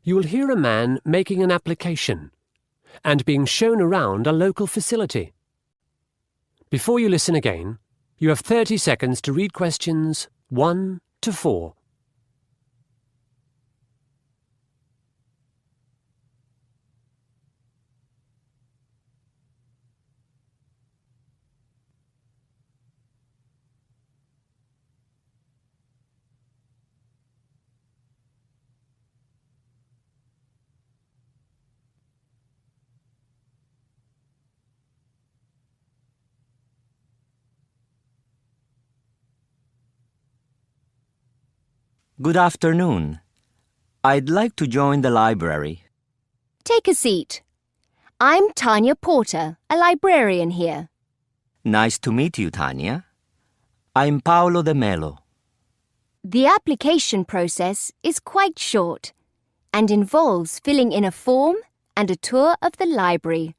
you will hear a man making an application and being shown around a local facility. Before you listen again, you have 30 seconds to read questions 1 to 4. Good afternoon. I'd like to join the library. Take a seat. I'm Tanya Porter, a librarian here. Nice to meet you, Tanya. I'm Paolo De Melo. The application process is quite short and involves filling in a form and a tour of the library.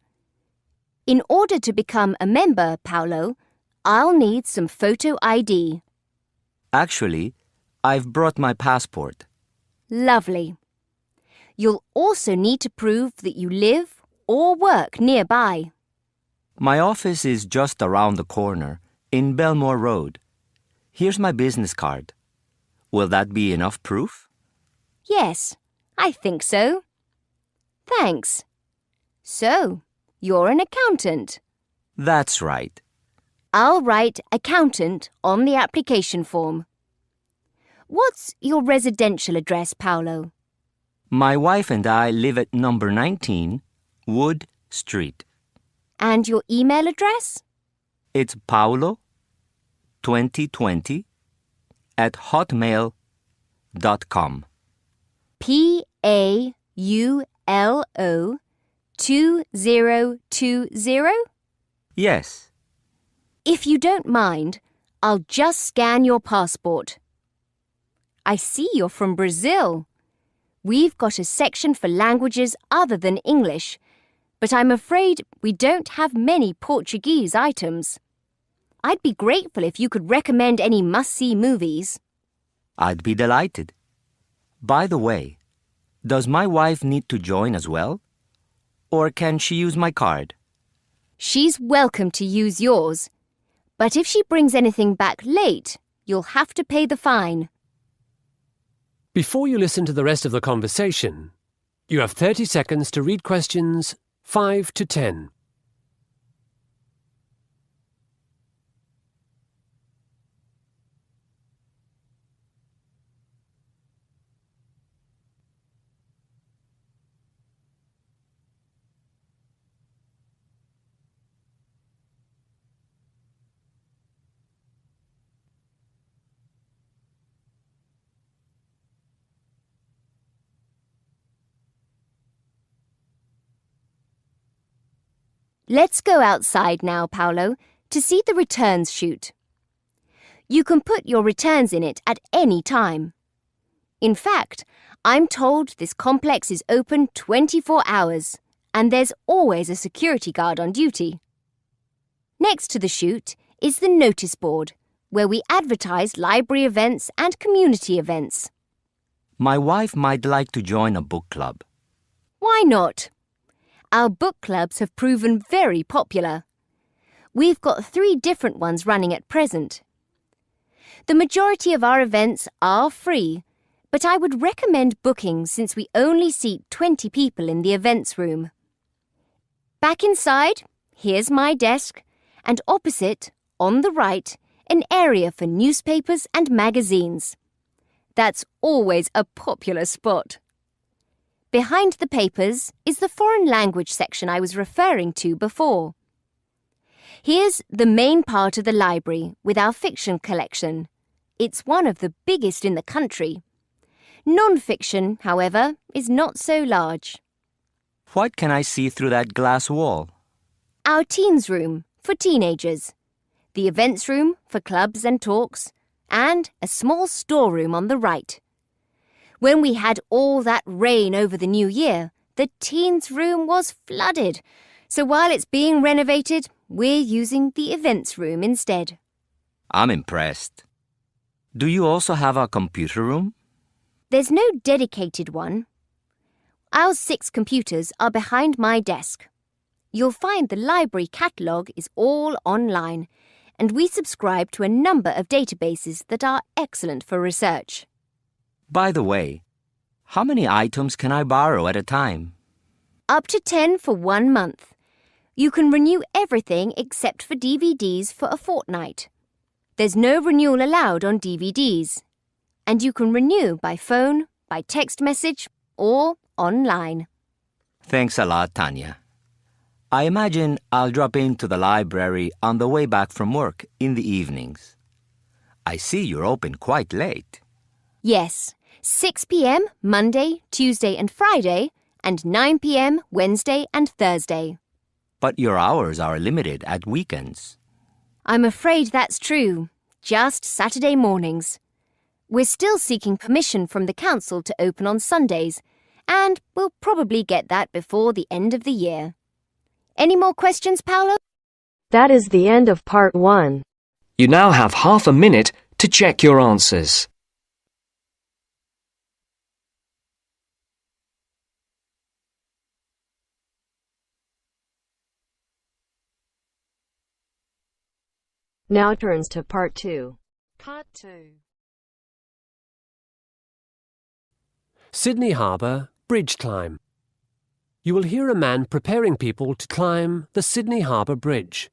In order to become a member, Paolo, I'll need some photo ID. Actually, I've brought my passport. Lovely. You'll also need to prove that you live or work nearby. My office is just around the corner, in Belmore Road. Here's my business card. Will that be enough proof? Yes, I think so. Thanks. So, you're an accountant. That's right. I'll write accountant on the application form. What's your residential address, Paolo? My wife and I live at number 19, Wood Street. And your email address? It's paolo2020 at hotmail.com. PAULO 2020? Yes. If you don't mind, I'll just scan your passport. I see you're from Brazil. We've got a section for languages other than English, but I'm afraid we don't have many Portuguese items. I'd be grateful if you could recommend any must-see movies. I'd be delighted. By the way, does my wife need to join as well? Or can she use my card? She's welcome to use yours, but if she brings anything back late, you'll have to pay the fine. Before you listen to the rest of the conversation, you have 30 seconds to read questions 5 to 10. Let's go outside now, Paolo, to see the returns chute. You can put your returns in it at any time. In fact, I'm told this complex is open 24 hours, and there's always a security guard on duty. Next to the chute is the notice board, where we advertise library events and community events. My wife might like to join a book club. Why not? Our book clubs have proven very popular. We've got 3 different ones running at present. The majority of our events are free, but I would recommend booking since we only seat 20 people in the events room. Back inside, here's my desk, and opposite, on the right, an area for newspapers and magazines. That's always a popular spot. Behind the papers is the foreign language section I was referring to before. Here's the main part of the library with our fiction collection. It's one of the biggest in the country. Non-fiction, however, is not so large. What can I see through that glass wall? Our teens room for teenagers, the events room for clubs and talks, and a small storeroom on the right. When we had all that rain over the new year, the teens room was flooded, so while it's being renovated, we're using the events room instead. I'm impressed. Do you also have a computer room? There's no dedicated one. Our 6 computers are behind my desk. You'll find the library catalogue is all online, and we subscribe to a number of databases that are excellent for research. By the way, how many items can I borrow at a time? Up to 10 for 1 month. You can renew everything except for DVDs for a fortnight. There's no renewal allowed on DVDs. And you can renew by phone, by text message, or online. Thanks a lot, Tanya. I imagine I'll drop into the library on the way back from work in the evenings. I see you're open quite late. Yes, 6 p.m. Monday, Tuesday and Friday, and 9 p.m. Wednesday and Thursday. But your hours are limited at weekends. I'm afraid that's true. Just Saturday mornings. We're still seeking permission from the council to open on Sundays, and we'll probably get that before the end of the year. Any more questions, Paolo? That is the end of part 1. You now have half a minute to check your answers. Now turns to part 2. Part 2. Sydney Harbour Bridge Climb. You will hear a man preparing people to climb the Sydney Harbour Bridge.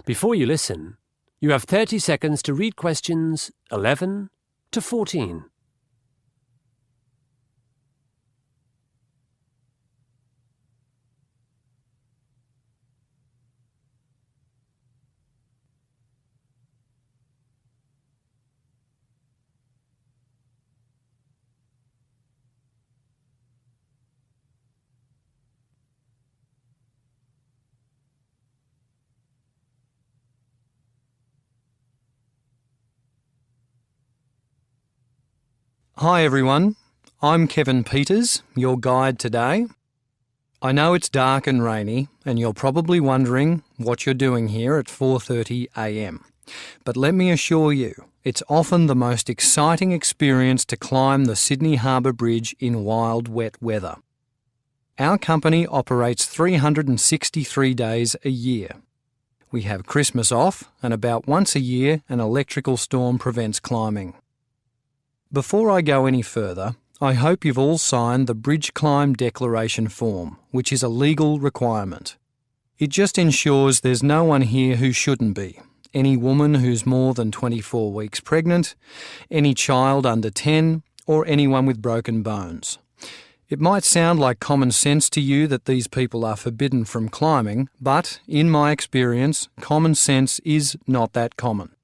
Before you listen, you have 30 seconds to read questions 11 to 14. Hi everyone, I'm Kevin Peters, your guide today. I know it's dark and rainy and you're probably wondering what you're doing here at 4:30 a.m. But let me assure you, it's often the most exciting experience to climb the Sydney Harbour Bridge in wild wet weather. Our company operates 363 days a year. We have Christmas off and about once a year an electrical storm prevents climbing. Before I go any further, I hope you've all signed the Bridge Climb Declaration form, which is a legal requirement. It just ensures there's no one here who shouldn't be. Any woman who's more than 24 weeks pregnant, any child under 10, or anyone with broken bones. It might sound like common sense to you that these people are forbidden from climbing, but, in my experience, common sense is not that common.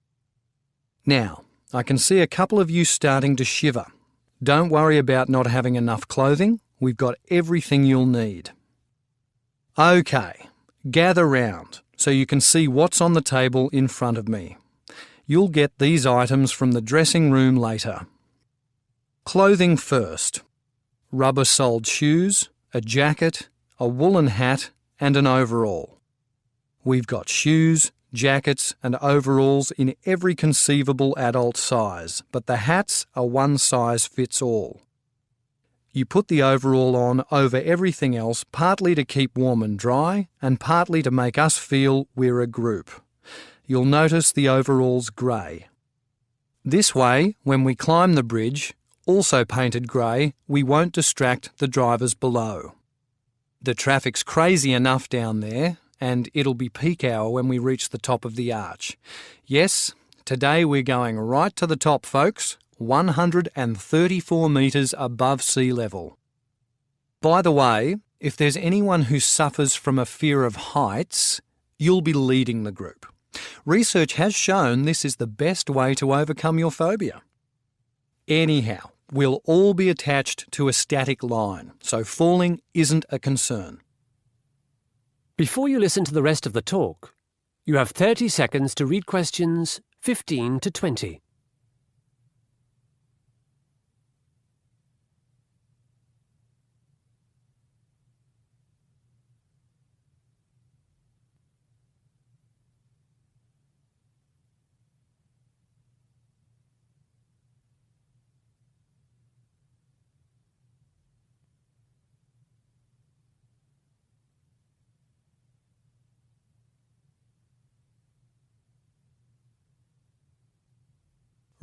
Now, I can see a couple of you starting to shiver. Don't worry about not having enough clothing. We've got everything you'll need. OK, gather round so you can see what's on the table in front of me. You'll get these items from the dressing room later. Clothing first. Rubber-soled shoes, a jacket, a woolen hat and an overall. We've got shoes, jackets and overalls in every conceivable adult size, but the hats are one size fits all. You put the overall on over everything else, partly to keep warm and dry, and partly to make us feel we're a group. You'll notice the overall's grey. This way, when we climb the bridge, also painted grey, we won't distract the drivers below. The traffic's crazy enough down there, and it'll be peak hour when we reach the top of the arch. Yes, today we're going right to the top, folks, 134 metres above sea level. By the way, if there's anyone who suffers from a fear of heights, you'll be leading the group. Research has shown this is the best way to overcome your phobia. Anyhow, we'll all be attached to a static line, so falling isn't a concern. Before you listen to the rest of the talk, you have 30 seconds to read questions 15 to 20.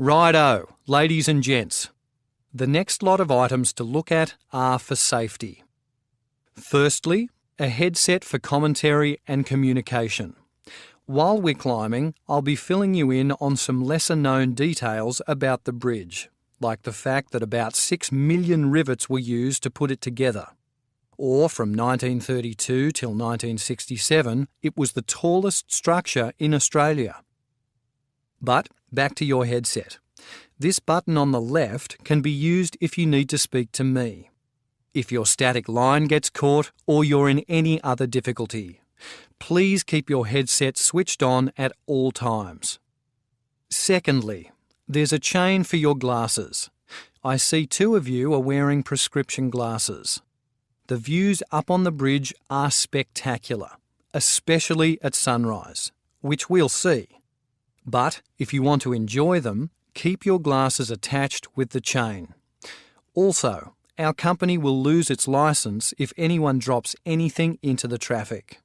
Righto, ladies and gents. The next lot of items to look at are for safety. Firstly, a headset for commentary and communication. While we're climbing, I'll be filling you in on some lesser-known details about the bridge, like the fact that about 6 million rivets were used to put it together. Or from 1932 till 1967, it was the tallest structure in Australia. But back to your headset. This button on the left can be used if you need to speak to me, if your static line gets caught or you're in any other difficulty. Please keep your headset switched on at all times. Secondly, there's a chain for your glasses. I see 2 of you are wearing prescription glasses. The views up on the bridge are spectacular, especially at sunrise, which we'll see. But if you want to enjoy them, keep your glasses attached with the chain. Also, our company will lose its licence if anyone drops anything into the traffic.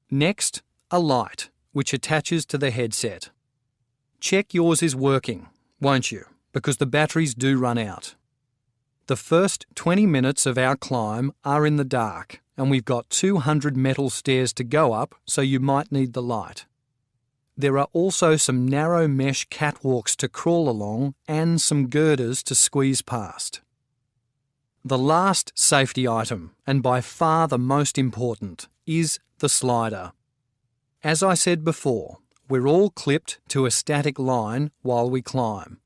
Next, a light, which attaches to the headset. Check yours is working, won't you? Because the batteries do run out. The first 20 minutes of our climb are in the dark, and we've got 200 metal stairs to go up, so you might need the light. There are also some narrow mesh catwalks to crawl along and some girders to squeeze past. The last safety item, and by far the most important, is the slider. As I said before, we're all clipped to a static line while we climb.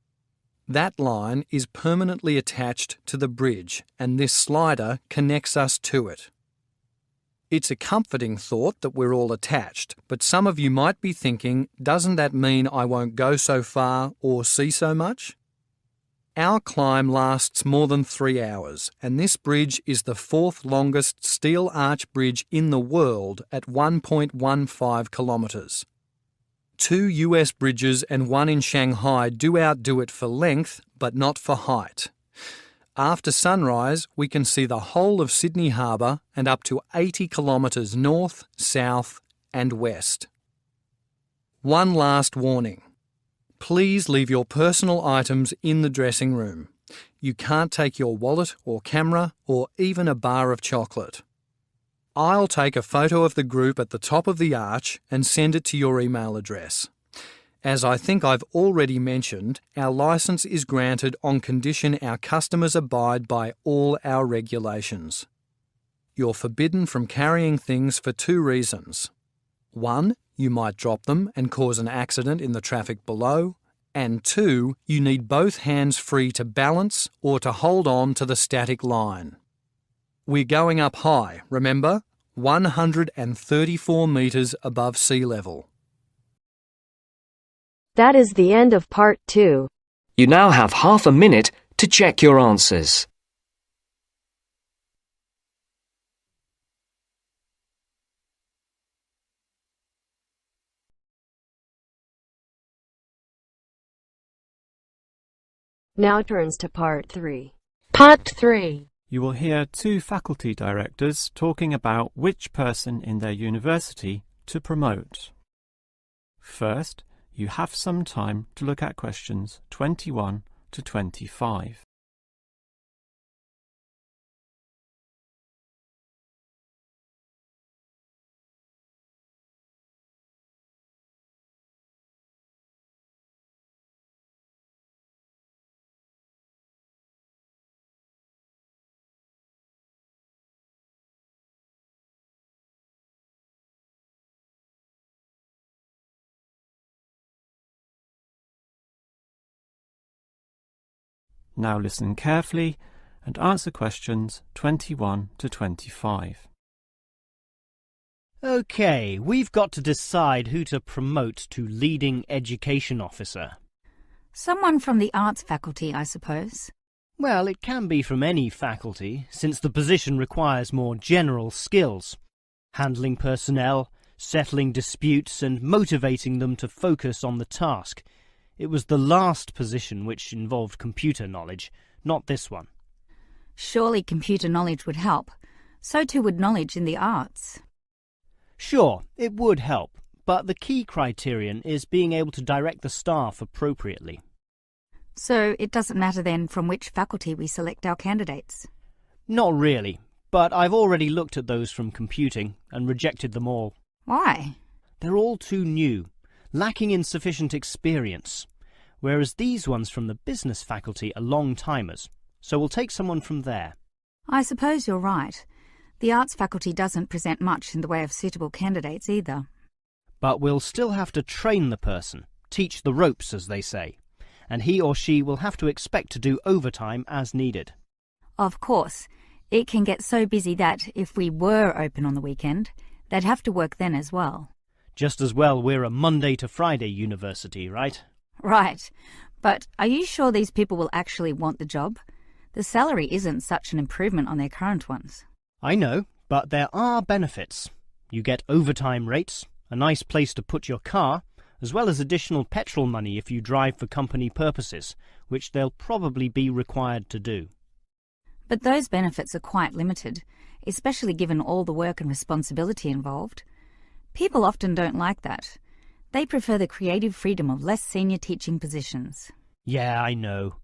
That line is permanently attached to the bridge, and this slider connects us to it. It's a comforting thought that we're all attached, but some of you might be thinking, doesn't that mean I won't go so far or see so much? Our climb lasts more than 3 hours, and this bridge is the 4th longest steel arch bridge in the world at 1.15 kilometres. 2 US bridges and 1 in Shanghai do outdo it for length, but not for height. After sunrise, we can see the whole of Sydney Harbour and up to 80 kilometres north, south and west. One last warning. Please leave your personal items in the dressing room. You can't take your wallet or camera or even a bar of chocolate. I'll take a photo of the group at the top of the arch and send it to your email address. As I think I've already mentioned, our licence is granted on condition our customers abide by all our regulations. You're forbidden from carrying things for 2 reasons. 1, you might drop them and cause an accident in the traffic below, and 2, you need both hands free to balance or to hold on to the static line. We're going up high, remember? 134 metres above sea level. That is the end of part 2. You now have half a minute to check your answers. Now turns to part 3. Part 3. You will hear 2 faculty directors talking about which person in their university to promote. First, you have some time to look at questions 21 to 25. Now listen carefully and answer questions 21 to 25. OK, we've got to decide who to promote to leading education officer. Someone from the arts faculty, I suppose. Well, it can be from any faculty, since the position requires more general skills. Handling personnel, settling disputes and motivating them to focus on the task. It was the last position which involved computer knowledge, not this one. Surely computer knowledge would help. So too would knowledge in the arts. Sure, it would help, but the key criterion is being able to direct the staff appropriately. So it doesn't matter then from which faculty we select our candidates? Not really, but I've already looked at those from computing and rejected them all. Why? They're all too new, lacking in sufficient experience, whereas these ones from the business faculty are long-timers, so we'll take someone from there. I suppose you're right. The arts faculty doesn't present much in the way of suitable candidates either. But we'll still have to train the person, teach the ropes, as they say, and he or she will have to expect to do overtime as needed. Of course, it can get so busy that if we were open on the weekend, they'd have to work then as well. Just as well we're a Monday to Friday university, right? Right. But are you sure these people will actually want the job? The salary isn't such an improvement on their current ones. I know, but there are benefits. You get overtime rates, a nice place to put your car, as well as additional petrol money if you drive for company purposes, which they'll probably be required to do. But those benefits are quite limited, especially given all the work and responsibility involved. People often don't like that. They prefer the creative freedom of less senior teaching positions. Yeah, I know.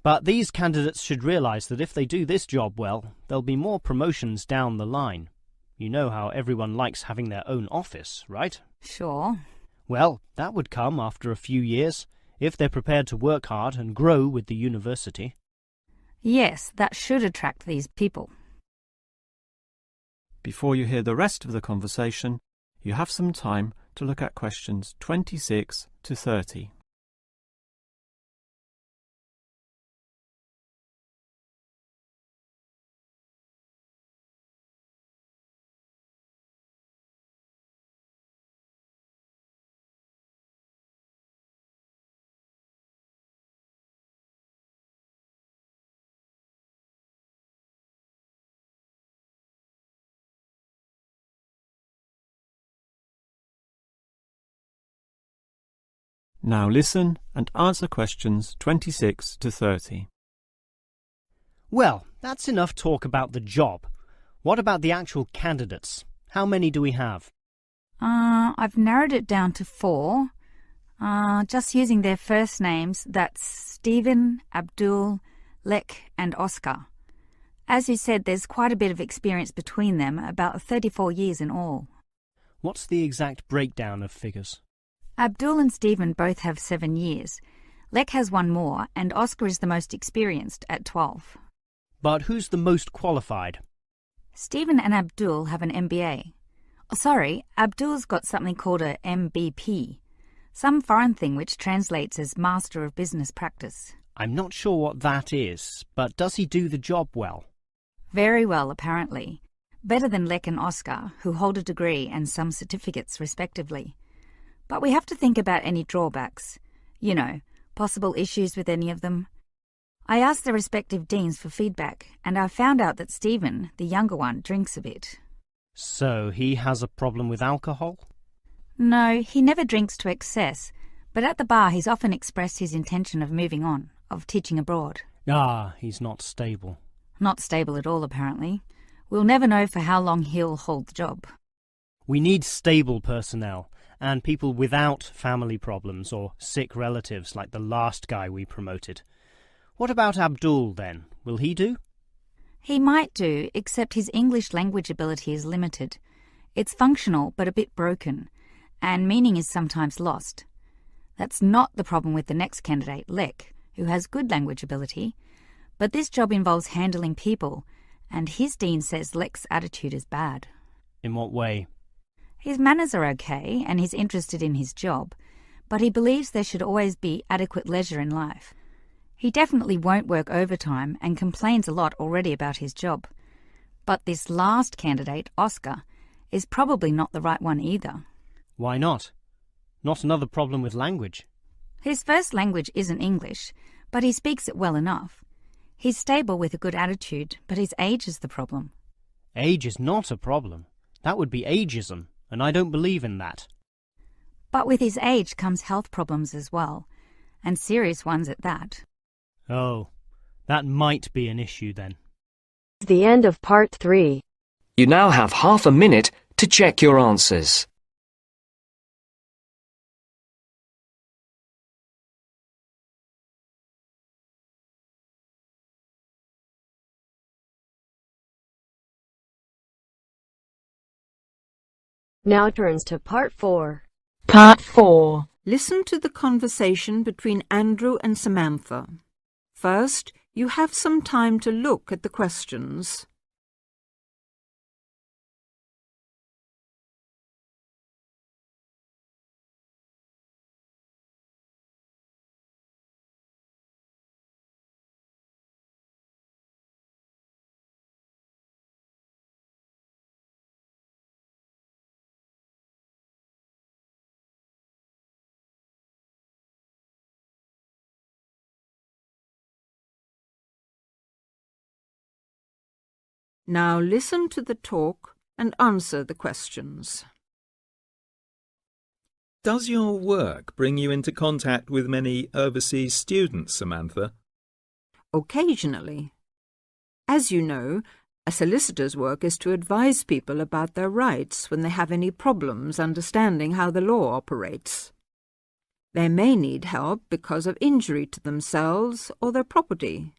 But these candidates should realise that if they do this job well, there'll be more promotions down the line. You know how everyone likes having their own office, right? Sure. Well, that would come after a few years, if they're prepared to work hard and grow with the university. Yes, that should attract these people. Before you hear the rest of the conversation, you have some time to look at questions 26 to 30. Now listen and answer questions 26 to 30. Well, that's enough talk about the job. What about the actual candidates? How many do we have? I've narrowed it down to 4. Just using their first names, that's Stephen, Abdul, Lek and Oscar. As you said, there's quite a bit of experience between them, about 34 years in all. What's the exact breakdown of figures? Abdul and Stephen both have 7 years. Lek has 1 more, and Oscar is the most experienced at 12. But who's the most qualified? Stephen and Abdul have an MBA. Oh, sorry, Abdul's got something called a MBP, some foreign thing which translates as Master of Business Practice. I'm not sure what that is, but does he do the job well? Very well, apparently. Better than Lek and Oscar, who hold a degree and some certificates respectively. But we have to think about any drawbacks. You know, possible issues with any of them. I asked their respective deans for feedback, and I found out that Stephen, the younger one, drinks a bit. So he has a problem with alcohol? No, he never drinks to excess, but at the bar he's often expressed his intention of moving on, of teaching abroad. Ah, he's not stable. Not stable at all, apparently. We'll never know for how long he'll hold the job. We need stable personnel, and people without family problems or sick relatives like the last guy we promoted. What about Abdul, then? Will he do? He might do, except his English language ability is limited. It's functional, but a bit broken, and meaning is sometimes lost. That's not the problem with the next candidate, Lek, who has good language ability, but this job involves handling people, and his dean says Lek's attitude is bad. In what way? His manners are okay, and he's interested in his job, but he believes there should always be adequate leisure in life. He definitely won't work overtime and complains a lot already about his job. But this last candidate, Oscar, is probably not the right one either. Why not? Not another problem with language. His first language isn't English, but he speaks it well enough. He's stable with a good attitude, but his age is the problem. Age is not a problem. That would be ageism, and I don't believe in that. But with his age comes health problems as well, and serious ones at that. Oh, that might be an issue then. The end of part 3. You now have half a minute to check your answers. Now turns to Part 4. Part 4. Listen to the conversation between Andrew and Samantha. First, you have some time to look at the questions. Now listen to the talk and answer the questions. Does your work bring you into contact with many overseas students, Samantha? Occasionally. As you know, a solicitor's work is to advise people about their rights when they have any problems understanding how the law operates. They may need help because of injury to themselves or their property,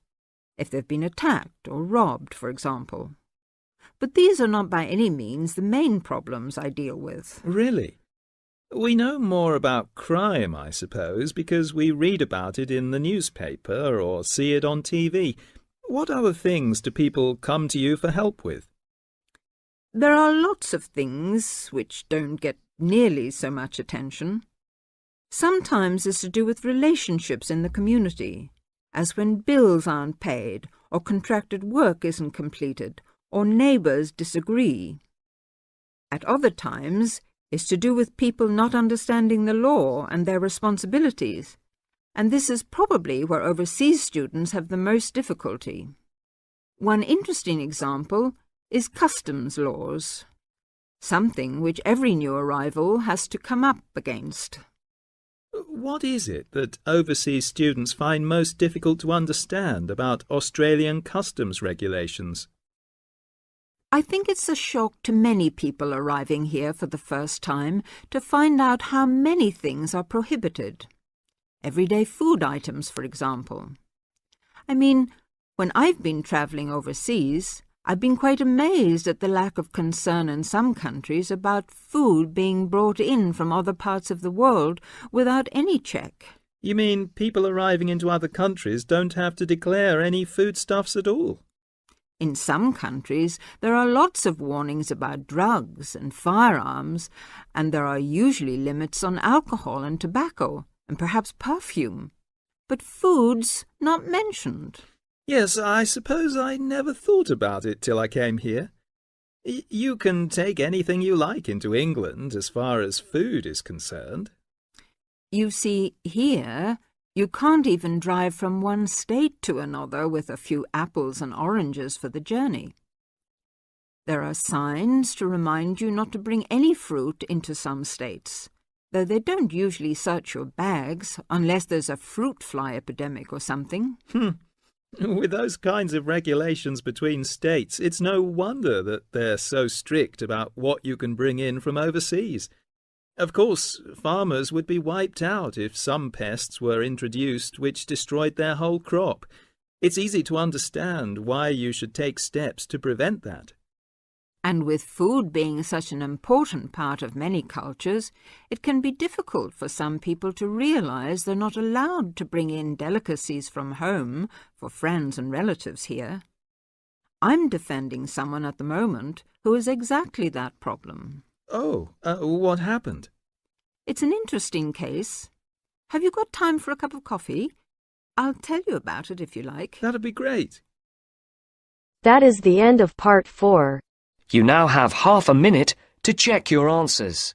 if they've been attacked or robbed, for example. But these are not by any means the main problems I deal with. Really? We know more about crime, I suppose, because we read about it in the newspaper or see it on TV. What other things do people come to you for help with? There are lots of things which don't get nearly so much attention. Sometimes it's to do with relationships in the community, as when bills aren't paid or contracted work isn't completed, or neighbours disagree. At other times, it's to do with people not understanding the law and their responsibilities, and this is probably where overseas students have the most difficulty. One interesting example is customs laws, something which every new arrival has to come up against. What is it that overseas students find most difficult to understand about Australian customs regulations? I think it's a shock to many people arriving here for the first time to find out how many things are prohibited. Everyday food items, for example. I mean, when I've been travelling overseas, I've been quite amazed at the lack of concern in some countries about food being brought in from other parts of the world without any check. You mean people arriving into other countries don't have to declare any foodstuffs at all? In some countries, there are lots of warnings about drugs and firearms, and there are usually limits on alcohol and tobacco, and perhaps perfume. But food's not mentioned. Yes, I suppose I never thought about it till I came here. You can take anything you like into England as far as food is concerned. You see, here, you can't even drive from one state to another with a few apples and oranges for the journey. There are signs to remind you not to bring any fruit into some states, though they don't usually search your bags unless there's a fruit fly epidemic or something. With those kinds of regulations between states, it's no wonder that they're so strict about what you can bring in from overseas. Of course, farmers would be wiped out if some pests were introduced which destroyed their whole crop. It's easy to understand why you should take steps to prevent that. And with food being such an important part of many cultures, it can be difficult for some people to realise they're not allowed to bring in delicacies from home for friends and relatives here. I'm defending someone at the moment who has exactly that problem. Oh, what happened? It's an interesting case. Have you got time for a cup of coffee? I'll tell you about it if you like. That'd be great. That is the end of Part 4. You now have half a minute to check your answers.